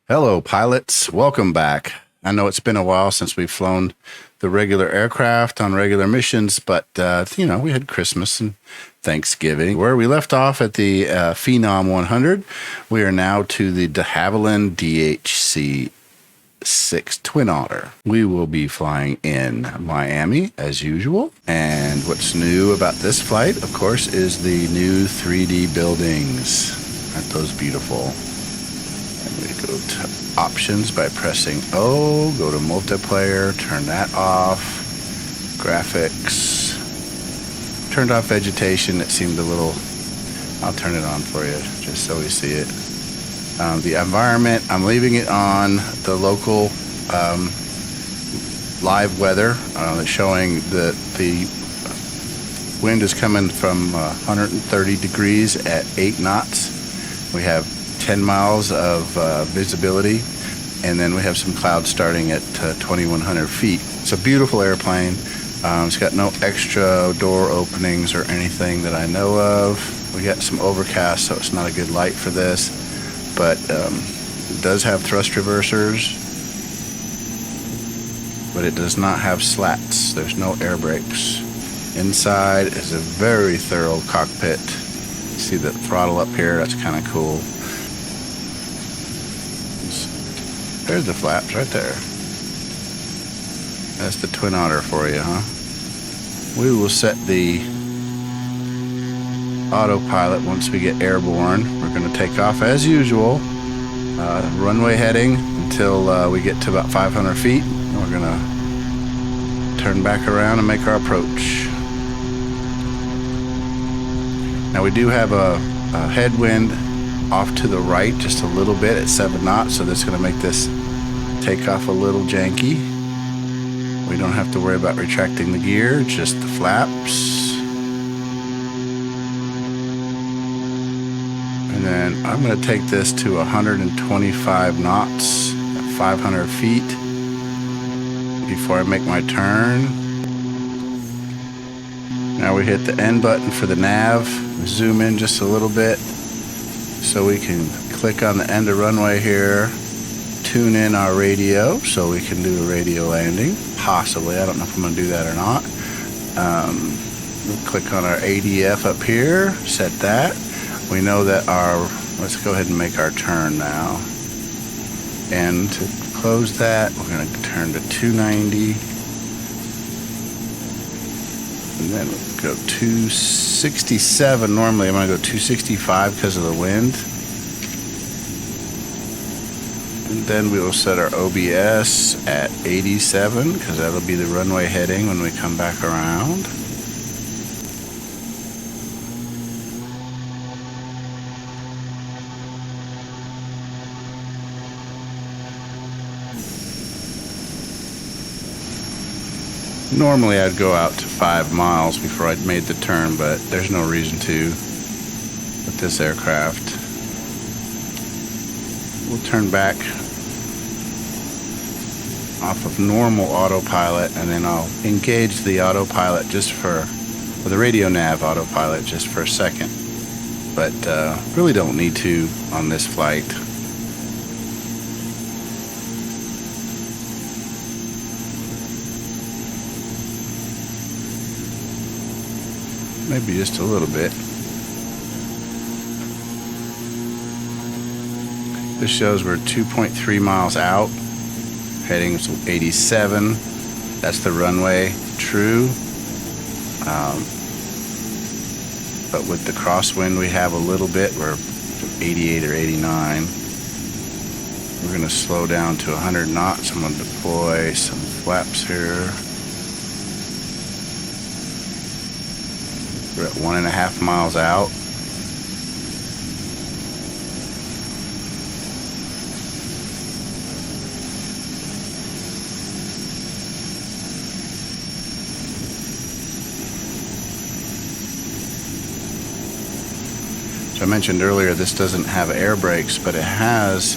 Hello, pilots. Welcome back. I know it's been a while since we've flown the regular aircraft on regular missions, but, we had Christmas and Thanksgiving. Where we left off at the Phenom 100, we are now to the de Havilland DHC-6 Twin Otter. We will be flying in Miami as usual. And what's new about this flight, of course, is the new 3D buildings. Aren't those beautiful? We go to options by pressing O, go to multiplayer, turn that off, graphics, turned off vegetation. It seemed a little, I'll turn it on for you just so we see it. The environment, I'm leaving it on the local live weather. It's showing that the wind is coming from 130 degrees at 8 knots. We have 10 miles of visibility, and then we have some clouds starting at 2,100 feet. It's a beautiful airplane. It's got no extra door openings or anything that I know of. We got some overcast, so it's not a good light for this, but it does have thrust reversers, but it does not have slats. There's no air brakes. Inside is a very thorough cockpit. See the throttle up here? That's kind of cool. There's the flaps right there. That's the Twin Otter for you, huh? We will set the autopilot once we get airborne. We're going to take off as usual. Runway heading until we get to about 500 feet. And we're going to turn back around and make our approach. Now we do have a headwind off to the right just a little bit at 7 knots, so that's going to make this takeoff a little janky. We don't have to worry about retracting the gear, just the flaps. And then I'm going to take this to 125 knots at 500 feet before I make my turn. Now we hit the N button for the nav, zoom in just a little bit so we can click on the end of runway here, tune in our radio so we can do a radio landing, possibly. I don't know if I'm going to do that or not. We'll click on our ADF up here, set that. We know that let's go ahead and make our turn now. And to close that, we're going to turn to 290. And then we'll go 267. Normally I'm going to go 265 because of the wind. And then we will set our OBS at 87 because that'll be the runway heading when we come back around. Normally I'd go out to 5 miles before I'd made the turn, but there's no reason to with this aircraft. We'll turn back off of normal autopilot, and then I'll engage the autopilot or the radio nav autopilot just for a second. But really don't need to on this flight. Maybe just a little bit. This shows we're 2.3 miles out, heading to 87. That's the runway, true. But with the crosswind we have a little bit, we're 88 or 89. We're going to slow down to 100 knots. I'm going to deploy some flaps here. We're at 1.5 miles out. So I mentioned earlier this doesn't have air brakes, but it has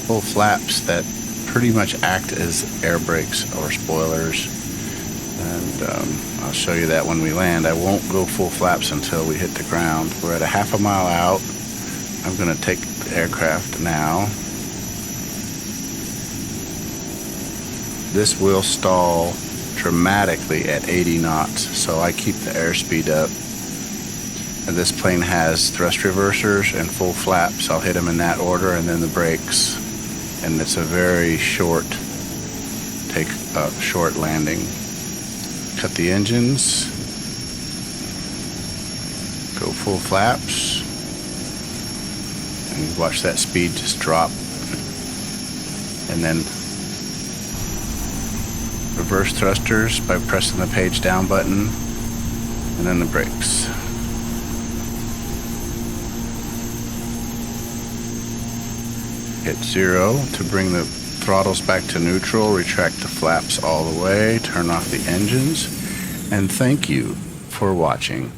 full flaps that pretty much act as air brakes or spoilers. And I'll show you that when we land. I won't go full flaps until we hit the ground. We're at 1/2 mile out. I'm going to take the aircraft now. This will stall dramatically at 80 knots, so I keep the airspeed up. And this plane has thrust reversers and full flaps. I'll hit them in that order, and then the brakes. And it's a very short short landing. Cut the engines. Go full flaps. And watch that speed just drop. And then reverse thrusters by pressing the page down button, and then the brakes. Hit 0 to bring the throttles back to neutral, retract the flaps all the way, turn off the engines, and thank you for watching.